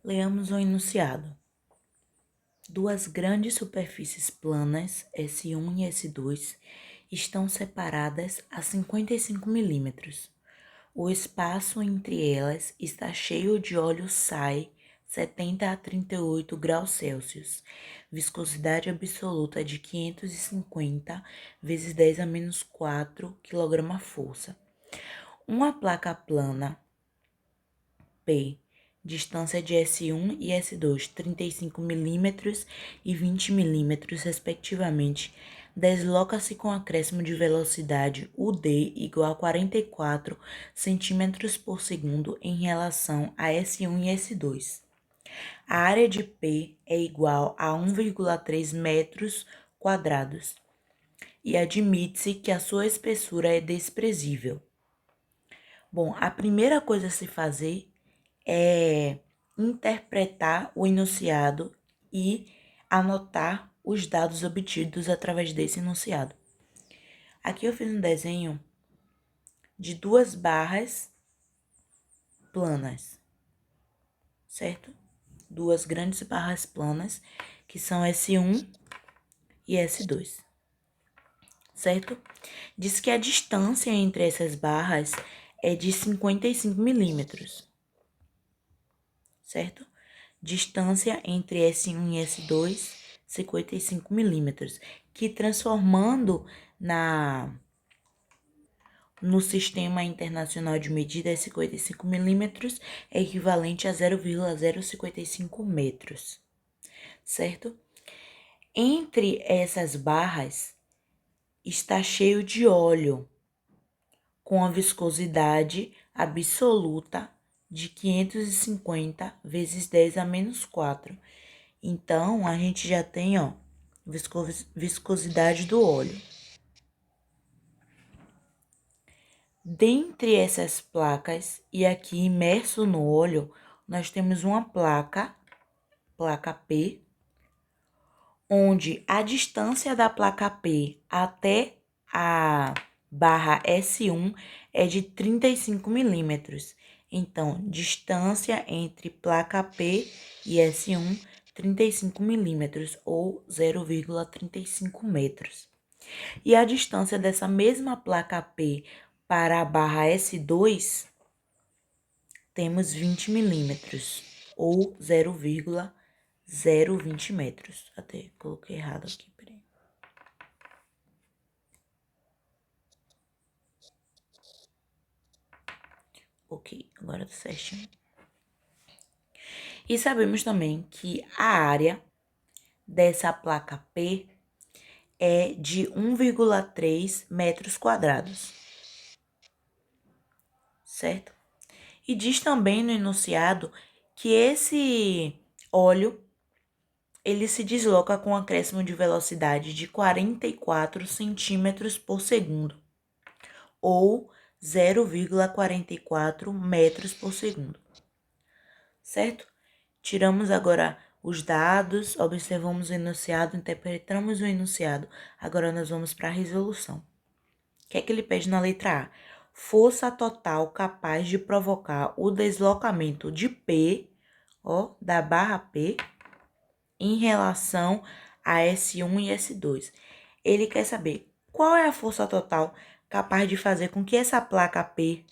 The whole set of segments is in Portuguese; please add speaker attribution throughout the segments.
Speaker 1: Leamos o enunciado. Duas grandes superfícies planas, S1 e S2, estão separadas a 55 milímetros. O espaço entre elas está cheio de óleo SAI 70 a 38 graus Celsius, viscosidade absoluta de 550 vezes 10 a menos 4 kg-força. Uma placa plana P, distância de S1 e S2, 35 milímetros e 20 milímetros, respectivamente, desloca-se com acréscimo de velocidade UD igual a 44 centímetros por segundo em relação a S1 e S2. A área de P é igual a 1,3 metros quadrados e admite-se que a sua espessura é desprezível. Bom, a primeira coisa a se fazer é interpretar o enunciado e anotar os dados obtidos através desse enunciado. Aqui eu fiz um desenho de duas barras planas, certo? Duas grandes barras planas, que são S1 e S2, certo? Diz que a distância entre essas barras é de 55 milímetros, certo? Distância entre S1 e S2, 55 milímetros, que transformando no Sistema Internacional de Medida 55 milímetros é equivalente a 0,055 metros, certo? Entre essas barras está cheio de óleo, com a viscosidade absoluta de 550 vezes 10 a menos 4. Então, a gente já tem, ó, viscosidade do óleo. Dentre essas placas, e aqui imerso no óleo, nós temos uma placa P, onde a distância da placa P até a barra S1 é de 35 milímetros. Então, distância entre placa P e S1, 35 milímetros, ou 0,35 metros. E a distância dessa mesma placa P para a barra S2, temos 20 milímetros, ou 0,020 metros. Até coloquei errado aqui, peraí. Ok, agora tá certinho. E sabemos também que a área dessa placa P é de 1,3 metros quadrados, certo? E diz também no enunciado que esse óleo ele se desloca com um acréscimo de velocidade de 44 centímetros por segundo, ou 0,44 metros por segundo, certo? Tiramos agora os dados, observamos o enunciado, interpretamos o enunciado. Agora nós vamos para a resolução. O que é que ele pede na letra A? Força total capaz de provocar o deslocamento de P, ó, da barra P, em relação a S1 e S2. Ele quer saber qual é a força total capaz de fazer com que essa placa P,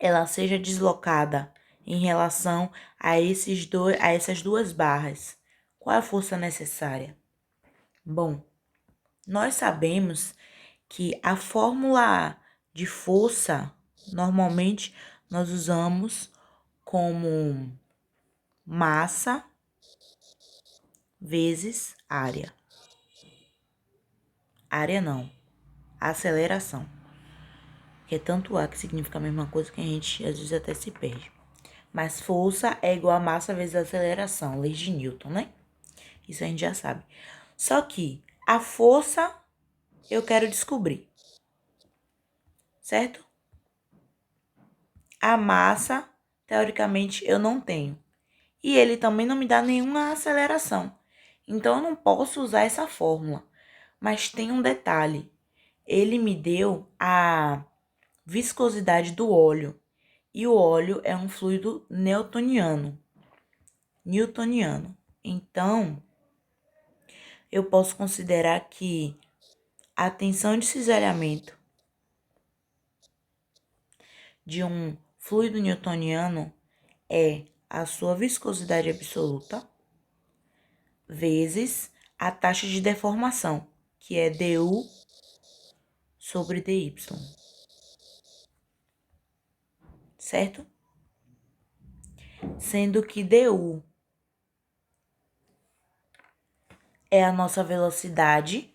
Speaker 1: ela seja deslocada em relação a essas duas barras. Qual é a força necessária? Bom, nós sabemos que a fórmula de força, normalmente, nós usamos como massa vezes área. Área não, aceleração. Que é tanto A que significa a mesma coisa que a gente às vezes até se perde. Mas força é igual a massa vezes aceleração, lei de Newton, né? Isso a gente já sabe. Só que a força eu quero descobrir, certo? A massa, teoricamente, eu não tenho. E ele também não me dá nenhuma aceleração. Então, eu não posso usar essa fórmula. Mas tem um detalhe. Ele me deu a viscosidade do óleo, e o óleo é um fluido newtoniano. Então, eu posso considerar que a tensão de cisalhamento de um fluido newtoniano é a sua viscosidade absoluta vezes a taxa de deformação, que é du sobre dy, certo? Sendo que du é a nossa velocidade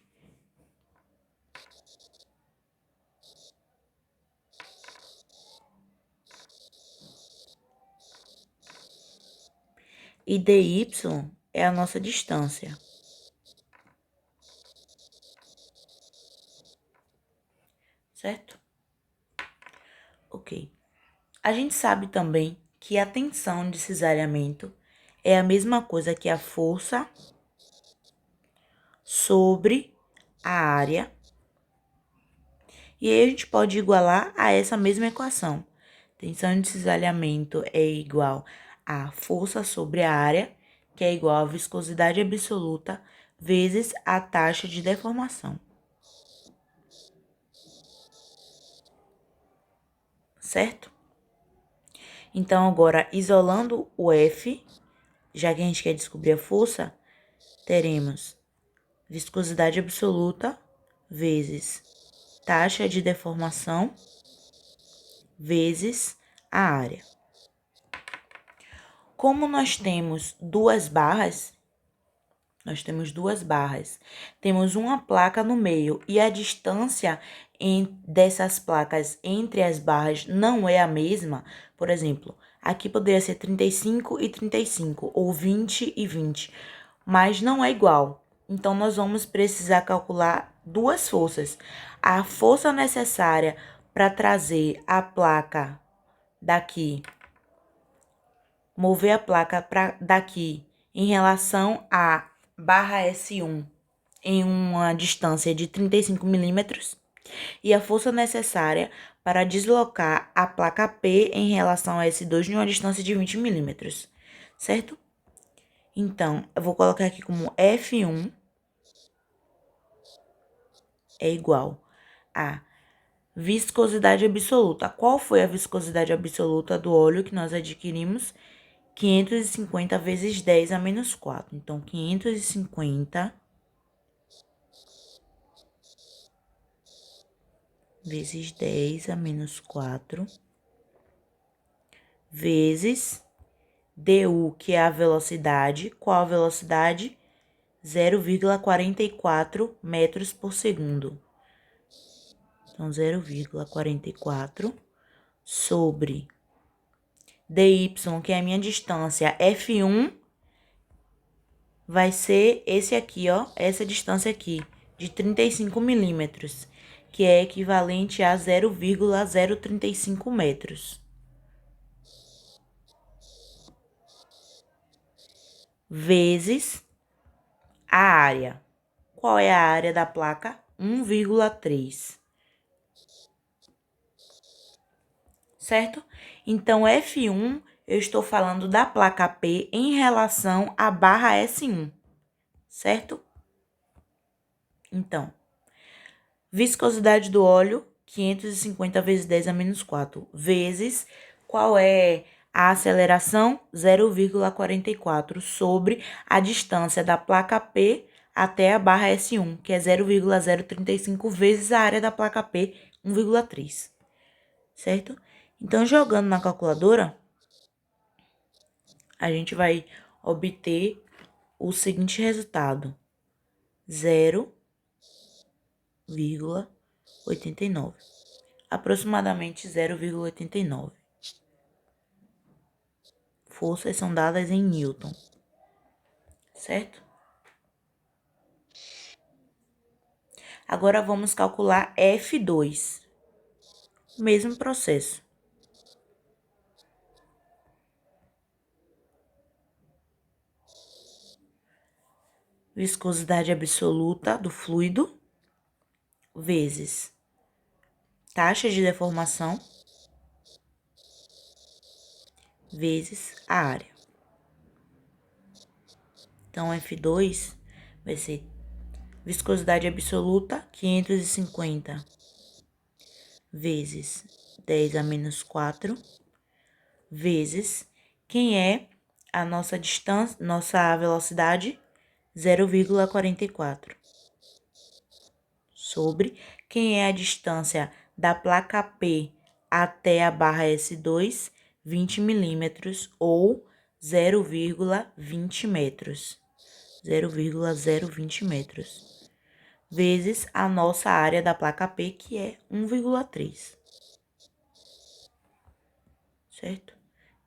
Speaker 1: e dy é a nossa distância. Certo? Ok. A gente sabe também que a tensão de cisalhamento é a mesma coisa que a força sobre a área. E aí a gente pode igualar a essa mesma equação. Tensão de cisalhamento é igual a força sobre a área, que é igual a viscosidade absoluta, vezes a taxa de deformação. Certo? Então, agora, isolando o F, já que a gente quer descobrir a força, teremos viscosidade absoluta vezes taxa de deformação vezes a área. Como nós temos duas barras, temos uma placa no meio e a distância dessas placas entre as barras não é a mesma. Por exemplo, aqui poderia ser 35 e 35, ou 20 e 20, mas não é igual. Então, nós vamos precisar calcular duas forças. A força necessária para trazer a placa daqui, mover a placa daqui em relação à barra S1 em uma distância de 35 milímetros e a força necessária para deslocar a placa P em relação a S2 em uma distância de 20 milímetros, certo? Então, eu vou colocar aqui como F1 é igual a viscosidade absoluta. Qual foi a viscosidade absoluta do óleo que nós adquirimos? 550 vezes 10 a menos 4. Então, 550 vezes 10 a menos 4 vezes du, que é a velocidade. Qual a velocidade? 0,44 metros por segundo. Então, 0,44 sobre dy, que é a minha distância, F1, vai ser esse aqui, ó, essa distância aqui, de 35 milímetros, que é equivalente a 0,035 metros. Vezes a área. Qual é a área da placa? 1,3. Certo? Então, F1, eu estou falando da placa P em relação à barra S1. Certo? Então, viscosidade do óleo, 550 vezes 10 a menos 4, vezes qual é a aceleração? 0,44 sobre a distância da placa P até a barra S1, que é 0,035 vezes a área da placa P, 1,3, certo? Então, jogando na calculadora, a gente vai obter o seguinte resultado: 0,89, aproximadamente 0,89. Forças são dadas em Newton, certo? Agora vamos calcular F2. Mesmo processo. Viscosidade absoluta do fluido vezes taxa de deformação vezes a área. Então, F2 vai ser viscosidade absoluta, 550 vezes 10 a menos 4, vezes quem é a nossa distância, nossa velocidade, 0,44, sobre quem é a distância da placa P até a barra S2, 20 milímetros ou 0,20 metros. 0,020 metros, vezes a nossa área da placa P, que é 1,3. Certo?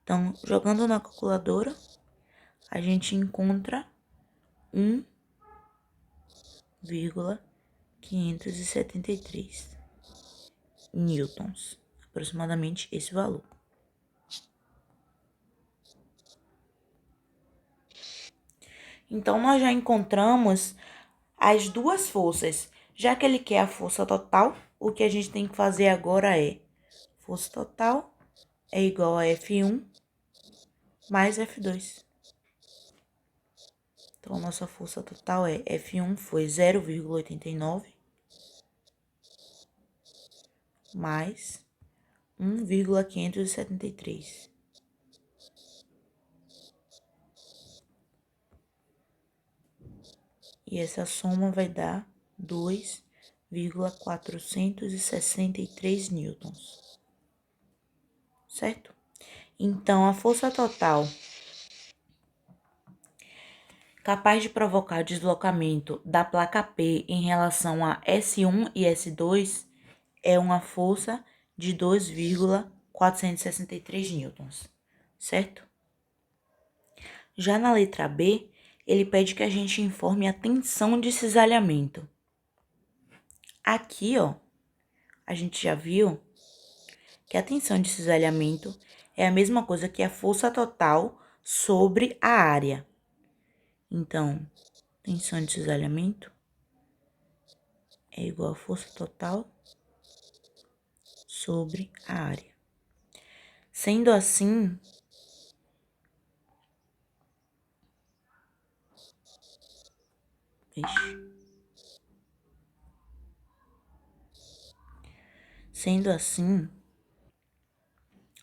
Speaker 1: Então, jogando na calculadora, a gente encontra 1,573 newtons, aproximadamente esse valor. Então, nós já encontramos as duas forças. Já que ele quer a força total, o que a gente tem que fazer agora é força total é igual a F1 mais F2. Então, a nossa força total é F1 foi 0,89 mais 1,573. E essa soma vai dar 2,463 newtons. Certo? Então, a força total capaz de provocar o deslocamento da placa P em relação a S1 e S2 é uma força de 2,463 newtons, certo? Já na letra B, ele pede que a gente informe a tensão de cisalhamento. Aqui, ó, a gente já viu que a tensão de cisalhamento é a mesma coisa que a força total sobre a área. Então, tensão de cisalhamento é igual a força total sobre a área. Sendo assim,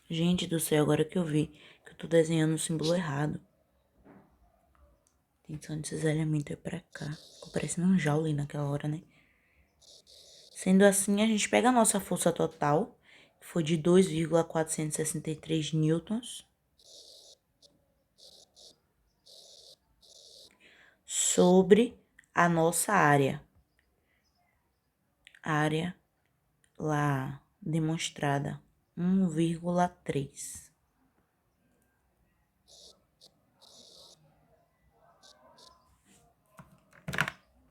Speaker 1: gente do céu, agora que eu vi que eu tô desenhando o símbolo errado. Tensão de cisalhamento é pra cá. Ficou parecendo um Joule naquela hora, né? Sendo assim, a gente pega a nossa força total, que foi de 2,463 newtons, sobre a nossa área. Área lá demonstrada, 1,3.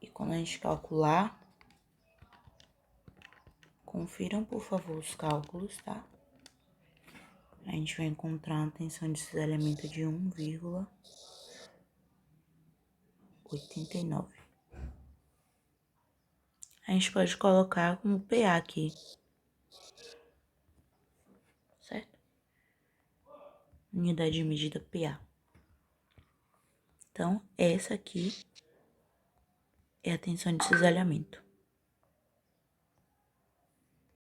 Speaker 1: E quando a gente calcular, confiram, por favor, os cálculos, tá? A gente vai encontrar uma tensão de cisalhamento de 1,89. A gente pode colocar como PA aqui, certo? Unidade de medida PA. Então, essa aqui é a tensão de cisalhamento.